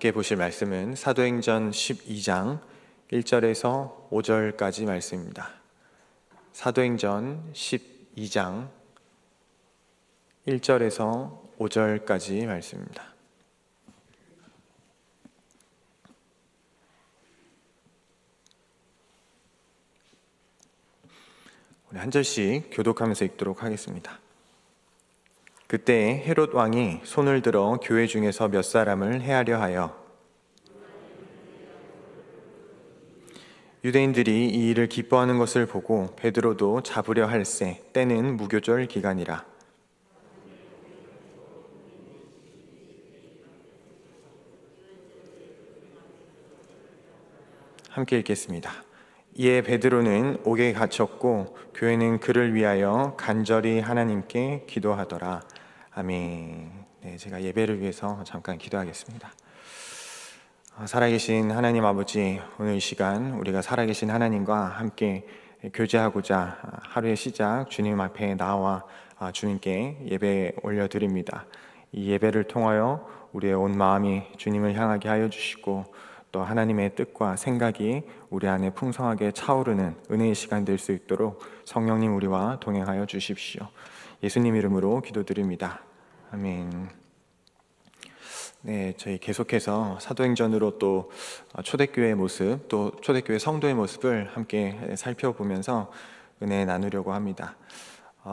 함께 보실 말씀은 사도행전 12장 1절에서 5절까지 말씀입니다. 사도행전 12장 1절에서 5절까지 말씀입니다. 우리 한 절씩 교독하면서 읽도록 하겠습니다. 그때 헤롯 왕이 손을 들어 교회 중에서 몇 사람을 해하려 하여 유대인들이 이 일을 기뻐하는 것을 보고 베드로도 잡으려 할세. 때는 무교절 기간이라. 함께 읽겠습니다. 이에 베드로는 옥에 갇혔고 교회는 그를 위하여 간절히 하나님께 기도하더라. 아멘. 네, 제가 예배를 위해서 잠깐 기도하겠습니다. 살아계신 하나님 아버지, 오늘 이 시간 우리가 살아계신 하나님과 함께 교제하고자 하루의 시작 주님 앞에 나와 주님께 예배 올려드립니다. 이 예배를 통하여 우리의 온 마음이 주님을 향하게 하여 주시고 또 하나님의 뜻과 생각이 우리 안에 풍성하게 차오르는 은혜의 시간 될 수 있도록 성령님 우리와 동행하여 주십시오. 예수님 이름으로 기도드립니다. 아멘. 네, 저희 계속해서 사도행전으로 또 초대교회의 모습, 또 초대교회 성도의 모습을 함께 살펴보면서 은혜 나누려고 합니다.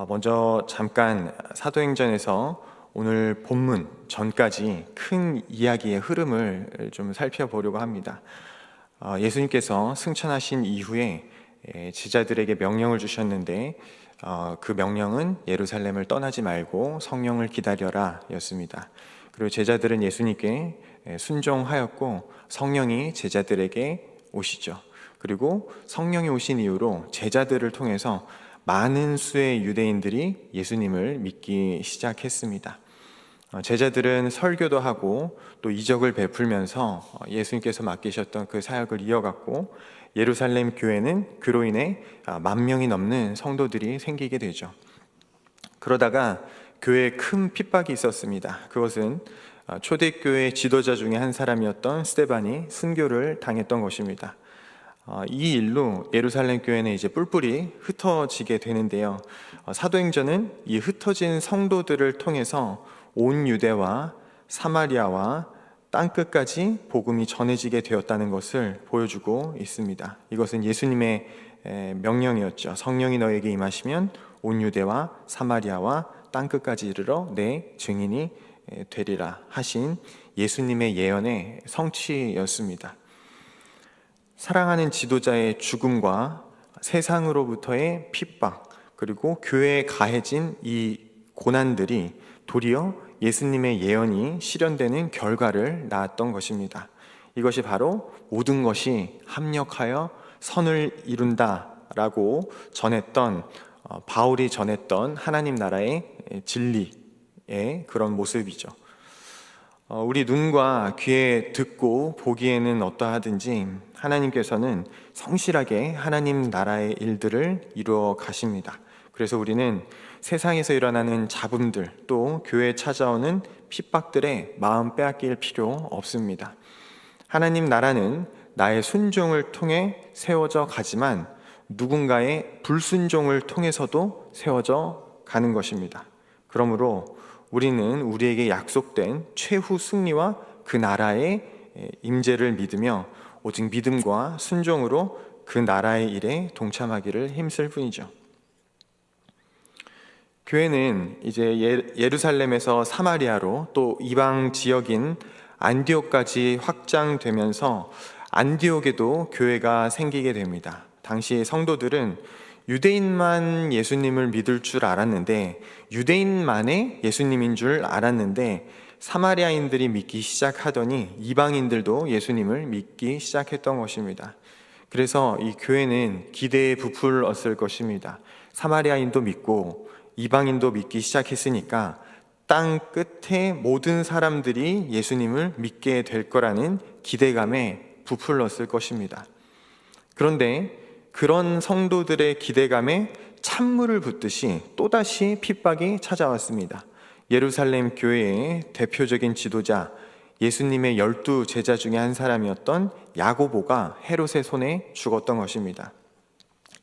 먼저 잠깐 사도행전에서 오늘 본문 전까지 큰 이야기의 흐름을 좀 살펴보려고 합니다. 예수님께서 승천하신 이후에 제자들에게 명령을 주셨는데 그 명령은 예루살렘을 떠나지 말고 성령을 기다려라 였습니다. 그리고 제자들은 예수님께 순종하였고 성령이 제자들에게 오시죠. 그리고 성령이 오신 이후로 제자들을 통해서 많은 수의 유대인들이 예수님을 믿기 시작했습니다. 제자들은 설교도 하고 또 이적을 베풀면서 예수님께서 맡기셨던 그 사역을 이어갔고 예루살렘 교회는 그로 인해 10,000명이 넘는 성도들이 생기게 되죠. 그러다가 교회에 큰 핍박이 있었습니다. 그것은 초대교회 지도자 중에 한 사람이었던 스데반이 순교를 당했던 것입니다. 이 일로 예루살렘 교회는 이제 뿔뿔이 흩어지게 되는데요. 사도행전은 이 흩어진 성도들을 통해서 온 유대와 사마리아와 땅끝까지 복음이 전해지게 되었다는 것을 보여주고 있습니다. 이것은 예수님의 명령이었죠. 성령이 너에게 임하시면 온 유대와 사마리아와 땅끝까지 이르러 내 증인이 되리라 하신 예수님의 예언의 성취였습니다. 사랑하는 지도자의 죽음과 세상으로부터의 핍박, 그리고 교회에 가해진 이 고난들이 도리어 예수님의 예언이 실현되는 결과를 낳았던 것입니다. 이것이 바로 모든 것이 합력하여 선을 이룬다라고 전했던 바울이 전했던 하나님 나라의 진리의 그런 모습이죠. 우리 눈과 귀에 듣고 보기에는 어떠하든지 하나님께서는 성실하게 하나님 나라의 일들을 이루어 가십니다. 그래서 우리는 세상에서 일어나는 잡음들 또 교회에 찾아오는 핍박들에 마음 빼앗길 필요 없습니다. 하나님 나라는 나의 순종을 통해 세워져 가지만 누군가의 불순종을 통해서도 세워져 가는 것입니다. 그러므로 우리는 우리에게 약속된 최후 승리와 그 나라의 임재를 믿으며 오직 믿음과 순종으로 그 나라의 일에 동참하기를 힘쓸 뿐이죠. 교회는 이제 예루살렘에서 사마리아로 또 이방 지역인 안디옥까지 확장되면서 안디옥에도 교회가 생기게 됩니다. 당시 성도들은 유대인만 예수님을 믿을 줄 알았는데 유대인만의 예수님인 줄 알았는데 사마리아인들이 믿기 시작하더니 이방인들도 예수님을 믿기 시작했던 것입니다. 그래서 이 교회는 기대에 부풀었을 것입니다. 사마리아인도 믿고 이방인도 믿기 시작했으니까 땅 끝에 모든 사람들이 예수님을 믿게 될 거라는 기대감에 부풀었을 것입니다. 그런데 그런 성도들의 기대감에 찬물을 붓듯이 또다시 핍박이 찾아왔습니다. 예루살렘 교회의 대표적인 지도자 예수님의 12 제자 중에 한 사람이었던 야고보가 헤롯의 손에 죽었던 것입니다.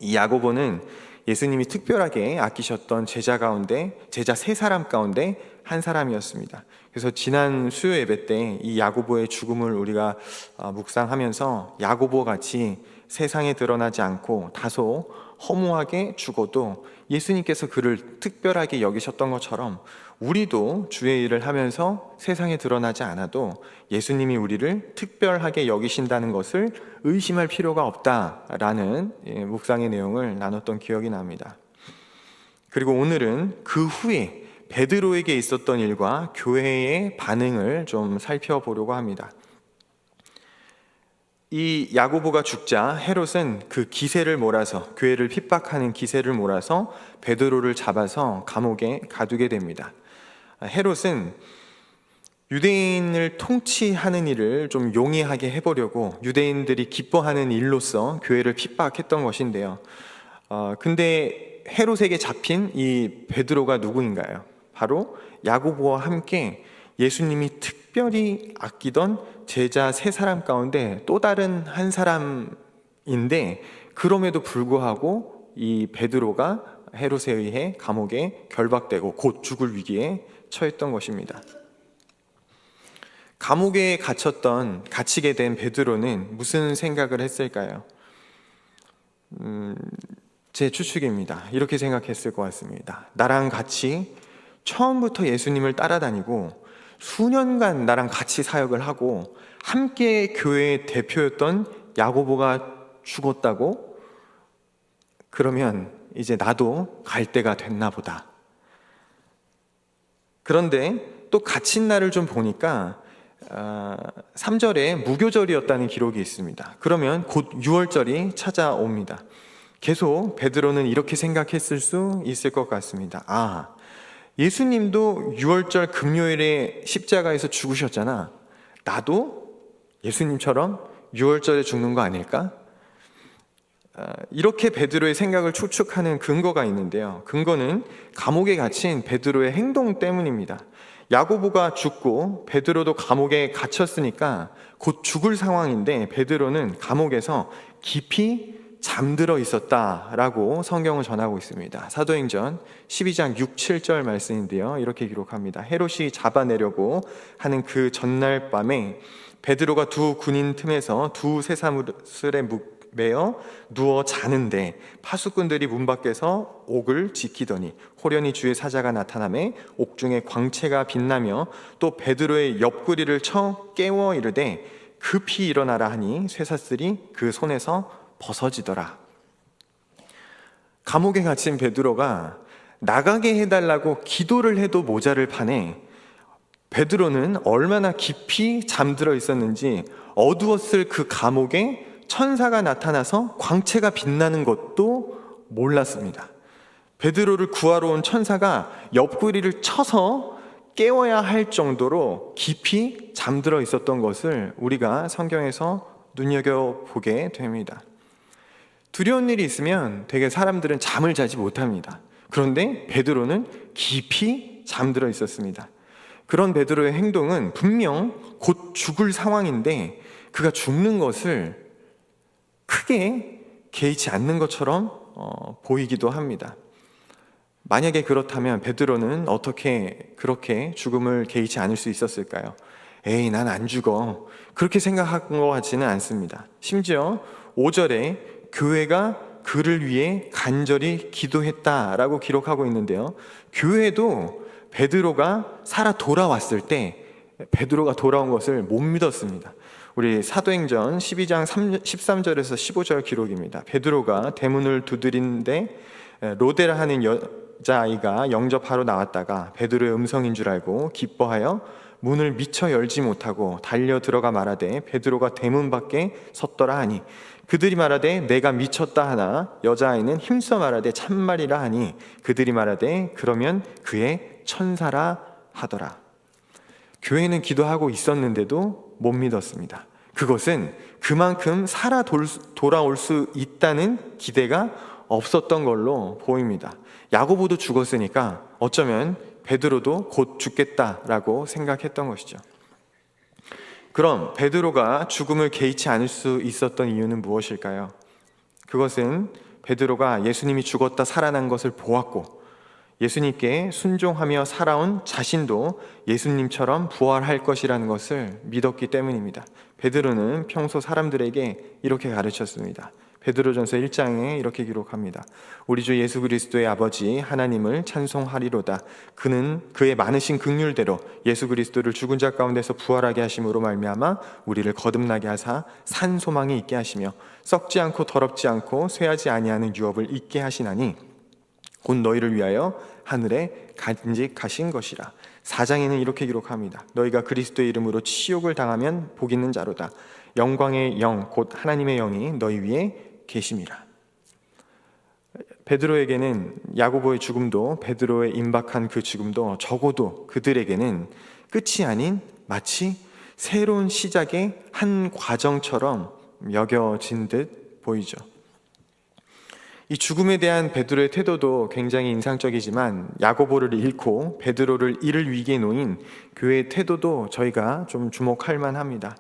이 야고보는 예수님이 특별하게 아끼셨던 제자 세 사람 가운데 한 사람이었습니다. 그래서 지난 수요 예배 때 이 야고보의 죽음을 우리가 묵상하면서 야고보 같이 세상에 드러나지 않고 다소 허무하게 죽어도 예수님께서 그를 특별하게 여기셨던 것처럼 우리도 주의 일을 하면서 세상에 드러나지 않아도 예수님이 우리를 특별하게 여기신다는 것을 의심할 필요가 없다라는 묵상의 내용을 나눴던 기억이 납니다. 그리고 오늘은 그 후에 베드로에게 있었던 일과 교회의 반응을 좀 살펴보려고 합니다. 이 야고보가 죽자 헤롯은 그 기세를 몰아서, 교회를 핍박하는 기세를 몰아서 베드로를 잡아서 감옥에 가두게 됩니다. 헤롯은 유대인을 통치하는 일을 좀 용이하게 해보려고 유대인들이 기뻐하는 일로서 교회를 핍박했던 것인데요. 근데 헤롯에게 잡힌 이 베드로가 누구인가요? 바로 야고보와 함께 예수님이 특별히 아끼던 제자 세 사람 가운데 또 다른 한 사람인데, 그럼에도 불구하고 이 베드로가 헤롯에 의해 감옥에 결박되고 곧 죽을 위기에 처했던 것입니다. 감옥에 갇히게 된 베드로는 무슨 생각을 했을까요? 제 추측입니다. 이렇게 생각했을 것 같습니다. 나랑 같이 처음부터 예수님을 따라다니고 수년간 나랑 같이 사역을 하고 함께 교회의 대표였던 야고보가 죽었다고? 그러면 이제 나도 갈 때가 됐나 보다. 그런데 또 갇힌 날을 좀 보니까 3절에 무교절이었다는 기록이 있습니다. 그러면 곧 6월절이 찾아옵니다. 계속 베드로는 이렇게 생각했을 수 있을 것 같습니다. 예수님도 6월절 금요일에 십자가에서 죽으셨잖아. 나도 예수님처럼 6월절에 죽는 거 아닐까? 이렇게 베드로의 생각을 추측하는 근거가 있는데요. 근거는 감옥에 갇힌 베드로의 행동 때문입니다. 야고보가 죽고 베드로도 감옥에 갇혔으니까 곧 죽을 상황인데 베드로는 감옥에서 깊이 잠들어 있었다라고 성경을 전하고 있습니다. 사도행전 12장 6, 7절 말씀인데요. 이렇게 기록합니다. 헤롯이 잡아내려고 하는 그 전날 밤에 베드로가 두 군인 틈에서 두 쇠사슬에 매어 누워 자는데 파수꾼들이 문 밖에서 옥을 지키더니 호련히 주의 사자가 나타나매 옥중에 광채가 빛나며 또 베드로의 옆구리를 쳐 깨워 이르되 급히 일어나라 하니 쇠사슬이 그 손에서 벗어지더라. 감옥에 갇힌 베드로가 나가게 해달라고 기도를 해도 모자를 판에 베드로는 얼마나 깊이 잠들어 있었는지 어두웠을 그 감옥에 천사가 나타나서 광채가 빛나는 것도 몰랐습니다. 베드로를 구하러 온 천사가 옆구리를 쳐서 깨워야 할 정도로 깊이 잠들어 있었던 것을 우리가 성경에서 눈여겨보게 됩니다. 두려운 일이 있으면 되게 사람들은 잠을 자지 못합니다. 그런데 베드로는 깊이 잠들어 있었습니다. 그런 베드로의 행동은 분명 곧 죽을 상황인데 그가 죽는 것을 크게 개의치 않는 것처럼 보이기도 합니다. 만약에 그렇다면 베드로는 어떻게 그렇게 죽음을 개의치 않을 수 있었을까요? 에이, 난 안 죽어. 그렇게 생각한 것 같지는 않습니다. 심지어 5절에 교회가 그를 위해 간절히 기도했다라고 기록하고 있는데요. 교회도 베드로가 살아 돌아왔을 때 베드로가 돌아온 것을 못 믿었습니다. 우리 사도행전 12장 13절에서 15절 기록입니다. 베드로가 대문을 두드린데 로데라 하는 여자아이가 영접하러 나왔다가 베드로의 음성인 줄 알고 기뻐하여 문을 미처 열지 못하고 달려 들어가 말하되 베드로가 대문 밖에 섰더라 하니 그들이 말하되 내가 미쳤다 하나 여자아이는 힘써 말하되 참말이라 하니 그들이 말하되 그러면 그의 천사라 하더라. 교회는 기도하고 있었는데도 못 믿었습니다. 그것은 그만큼 살아 돌아올 수 있다는 기대가 없었던 걸로 보입니다. 야고보도 죽었으니까 어쩌면 베드로도 곧 죽겠다라고 생각했던 것이죠. 그럼 베드로가 죽음을 개의치 않을 수 있었던 이유는 무엇일까요? 그것은 베드로가 예수님이 죽었다 살아난 것을 보았고 예수님께 순종하며 살아온 자신도 예수님처럼 부활할 것이라는 것을 믿었기 때문입니다. 베드로는 평소 사람들에게 이렇게 가르쳤습니다. 베드로전서 1장에 이렇게 기록합니다. 우리 주 예수 그리스도의 아버지 하나님을 찬송하리로다. 그는 그의 많으신 긍휼대로 예수 그리스도를 죽은 자 가운데서 부활하게 하심으로 말미암아 우리를 거듭나게 하사 산 소망이 있게 하시며 썩지 않고 더럽지 않고 쇠하지 아니하는 유업을 있게 하시나니 곧 너희를 위하여 하늘에 간직하신 것이라. 4장에는 이렇게 기록합니다. 너희가 그리스도의 이름으로 치욕을 당하면 복 있는 자로다. 영광의 영 곧 하나님의 영이 너희 위에 계심이라. 베드로에게는 야고보의 죽음도 베드로의 임박한 그 죽음도 적어도 그들에게는 끝이 아닌 마치 새로운 시작의 한 과정처럼 여겨진 듯 보이죠. 이 죽음에 대한 베드로의 태도도 굉장히 인상적이지만 야고보를 잃고 베드로를 잃을 위기에 놓인 교회의 태도도 저희가 좀 주목할 만합니다.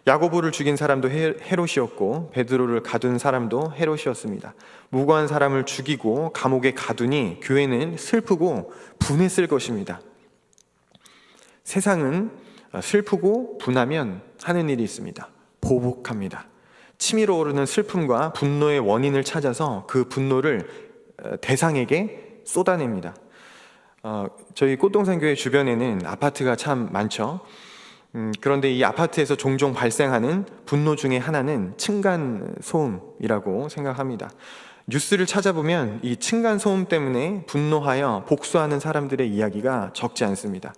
야고보를 죽인 사람도 헤롯이었고 베드로를 가둔 사람도 헤롯이었습니다. 무고한 사람을 죽이고 감옥에 가두니 교회는 슬프고 분했을 것입니다. 세상은 슬프고 분하면 하는 일이 있습니다. 보복합니다. 치밀어 오르는 슬픔과 분노의 원인을 찾아서 그 분노를 대상에게 쏟아냅니다. 저희 꽃동산교회 주변에는 아파트가 참 많죠. 그런데 이 아파트에서 종종 발생하는 분노 중에 하나는 층간소음이라고 생각합니다. 뉴스를 찾아보면 이 층간소음 때문에 분노하여 복수하는 사람들의 이야기가 적지 않습니다.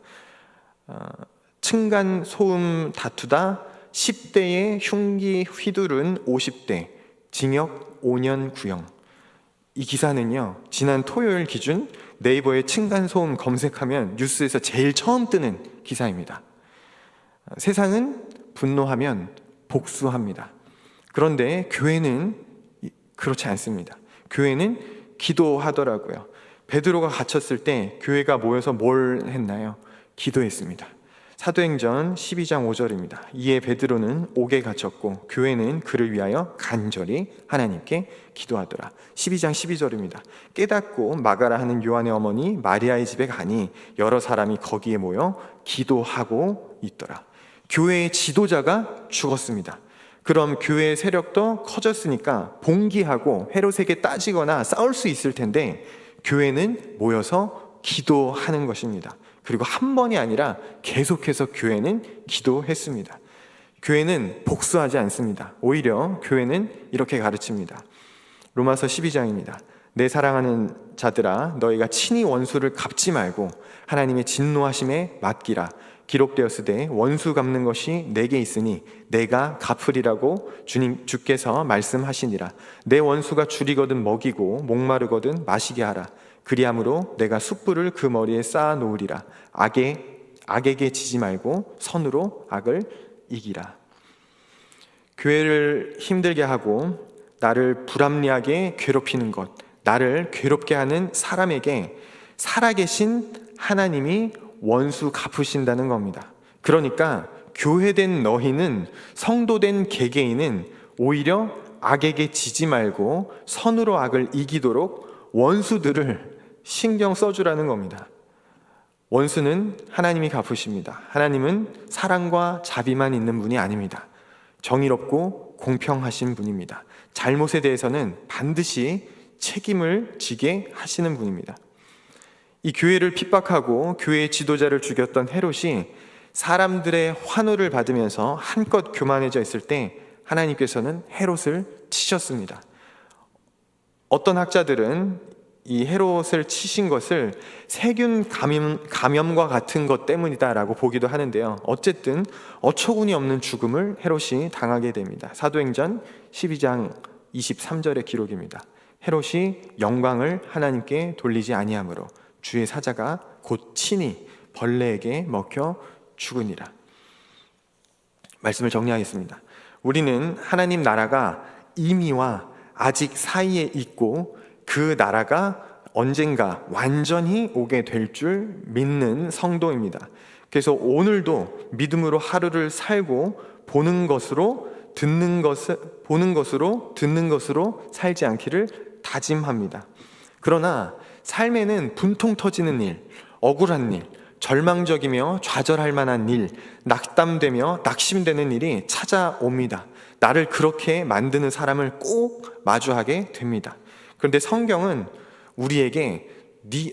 층간소음 다투다 10대의 흉기 휘두른 50대 징역 5년 구형. 이 기사는요, 지난 토요일 기준 네이버에 층간소음 검색하면 뉴스에서 제일 처음 뜨는 기사입니다. 세상은 분노하면 복수합니다. 그런데 교회는 그렇지 않습니다. 교회는 기도하더라고요. 베드로가 갇혔을 때 교회가 모여서 뭘 했나요? 기도했습니다. 사도행전 12장 5절입니다. 이에 베드로는 옥에 갇혔고 교회는 그를 위하여 간절히 하나님께 기도하더라. 12장 12절입니다. 깨닫고 마가라 하는 요한의 어머니 마리아의 집에 가니 여러 사람이 거기에 모여 기도하고 있더라. 교회의 지도자가 죽었습니다. 그럼 교회의 세력도 커졌으니까 봉기하고 헤롯에게 따지거나 싸울 수 있을 텐데 교회는 모여서 기도하는 것입니다. 그리고 한 번이 아니라 계속해서 교회는 기도했습니다. 교회는 복수하지 않습니다. 오히려 교회는 이렇게 가르칩니다. 로마서 12장입니다. 내 사랑하는 자들아 너희가 친히 원수를 갚지 말고 하나님의 진노하심에 맡기라. 기록되었으되 원수 갚는 것이 내게 있으니 내가 갚으리라고 주께서 말씀하시니라. 내 원수가 줄이거든 먹이고 목마르거든 마시게 하라. 그리함으로 내가 숯불을 그 머리에 쌓아 놓으리라. 악에게 지지 말고 선으로 악을 이기라. 교회를 힘들게 하고 나를 불합리하게 괴롭히는 것, 나를 괴롭게 하는 사람에게 살아계신 하나님이 원수 갚으신다는 겁니다. 그러니까 교회된 너희는, 성도된 개개인은 오히려 악에게 지지 말고 선으로 악을 이기도록 원수들을 신경 써주라는 겁니다. 원수는 하나님이 갚으십니다. 하나님은 사랑과 자비만 있는 분이 아닙니다. 정의롭고 공평하신 분입니다. 잘못에 대해서는 반드시 책임을 지게 하시는 분입니다. 이 교회를 핍박하고 교회의 지도자를 죽였던 헤롯이 사람들의 환호를 받으면서 한껏 교만해져 있을 때 하나님께서는 헤롯을 치셨습니다. 어떤 학자들은 이 헤롯을 치신 것을 세균 감염과 같은 것 때문이다라고 보기도 하는데요. 어쨌든 어처구니 없는 죽음을 헤롯이 당하게 됩니다. 사도행전 12장 23절의 기록입니다. 헤롯이 영광을 하나님께 돌리지 아니하므로 주의 사자가 곧 친히 벌레에게 먹혀 죽으니라. 말씀을 정리하겠습니다. 우리는 하나님 나라가 이미와 아직 사이에 있고 그 나라가 언젠가 완전히 오게 될 줄 믿는 성도입니다. 그래서 오늘도 믿음으로 하루를 살고 보는 것으로 듣는 것으로 살지 않기를 다짐합니다. 그러나 삶에는 분통 터지는 일, 억울한 일, 절망적이며 좌절할 만한 일, 낙담되며 낙심되는 일이 찾아옵니다. 나를 그렇게 만드는 사람을 꼭 마주하게 됩니다. 그런데 성경은 우리에게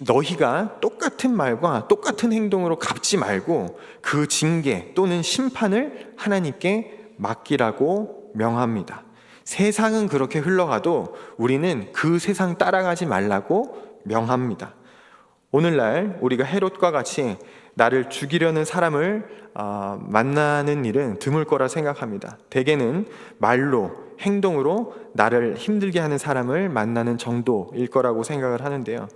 너희가 똑같은 말과 똑같은 행동으로 갚지 말고 그 징계 또는 심판을 하나님께 맡기라고 명합니다. 세상은 그렇게 흘러가도 우리는 그 세상 따라가지 말라고 명합니다. 오늘날 우리가 헤롯과 같이 나를 죽이려는 사람을 만나는 일은 드물 거라 생각합니다. 대개는 말로, 행동으로 나를 힘들게 하는 사람을 만나는 정도일 거라고 생각을 하는데요.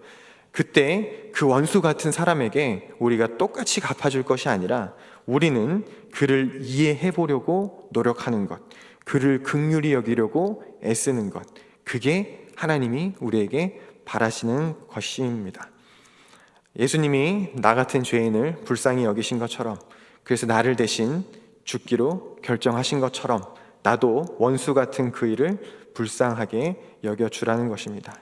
그때 그 원수 같은 사람에게 우리가 똑같이 갚아줄 것이 아니라 우리는 그를 이해해 보려고 노력하는 것, 그를 긍휼히 여기려고 애쓰는 것, 그게 하나님이 우리에게 바라시는 것입니다. 예수님이 나 같은 죄인을 불쌍히 여기신 것처럼, 그래서 나를 대신 죽기로 결정하신 것처럼 나도 원수 같은 그 일을 불쌍하게 여겨주라는 것입니다.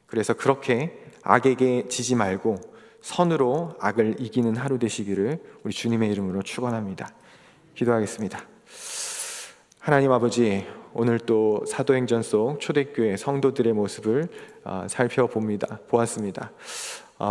그래서 그렇게 악에게 지지 말고 선으로 악을 이기는 하루 되시기를 우리 주님의 이름으로 축원합니다. 기도하겠습니다. 하나님 아버지, 오늘 또 사도행전 속 초대교회 성도들의 모습을 보았습니다.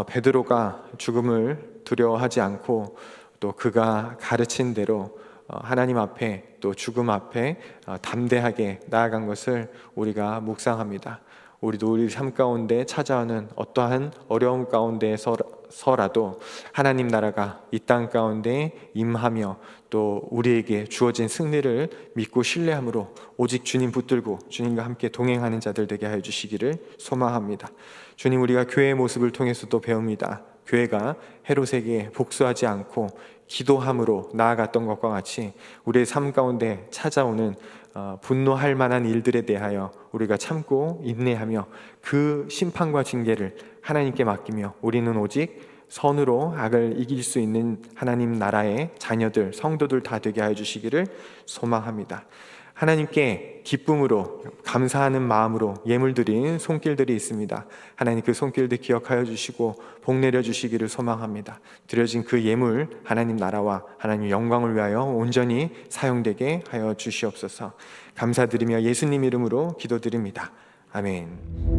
베드로가 죽음을 두려워하지 않고 또 그가 가르친 대로 하나님 앞에 또 죽음 앞에 담대하게 나아간 것을 우리가 묵상합니다. 우리도 우리 삶 가운데 찾아오는 어떠한 어려움 가운데서라도 하나님 나라가 이 땅 가운데 임하며 또 우리에게 주어진 승리를 믿고 신뢰함으로 오직 주님 붙들고 주님과 함께 동행하는 자들 되게 하여 주시기를 소망합니다. 주님, 우리가 교회의 모습을 통해서도 배웁니다. 교회가 헤롯에게 복수하지 않고 기도함으로 나아갔던 것과 같이 우리의 삶 가운데 찾아오는 분노할 만한 일들에 대하여 우리가 참고 인내하며 그 심판과 징계를 하나님께 맡기며 우리는 오직 선으로 악을 이길 수 있는 하나님 나라의 자녀들, 성도들 다 되게 하여 주시기를 소망합니다. 하나님께 기쁨으로 감사하는 마음으로 예물 드린 손길들이 있습니다. 하나님 그 손길들 기억하여 주시고 복 내려 주시기를 소망합니다. 드려진 그 예물 하나님 나라와 하나님 영광을 위하여 온전히 사용되게 하여 주시옵소서. 감사드리며 예수님 이름으로 기도드립니다. 아멘.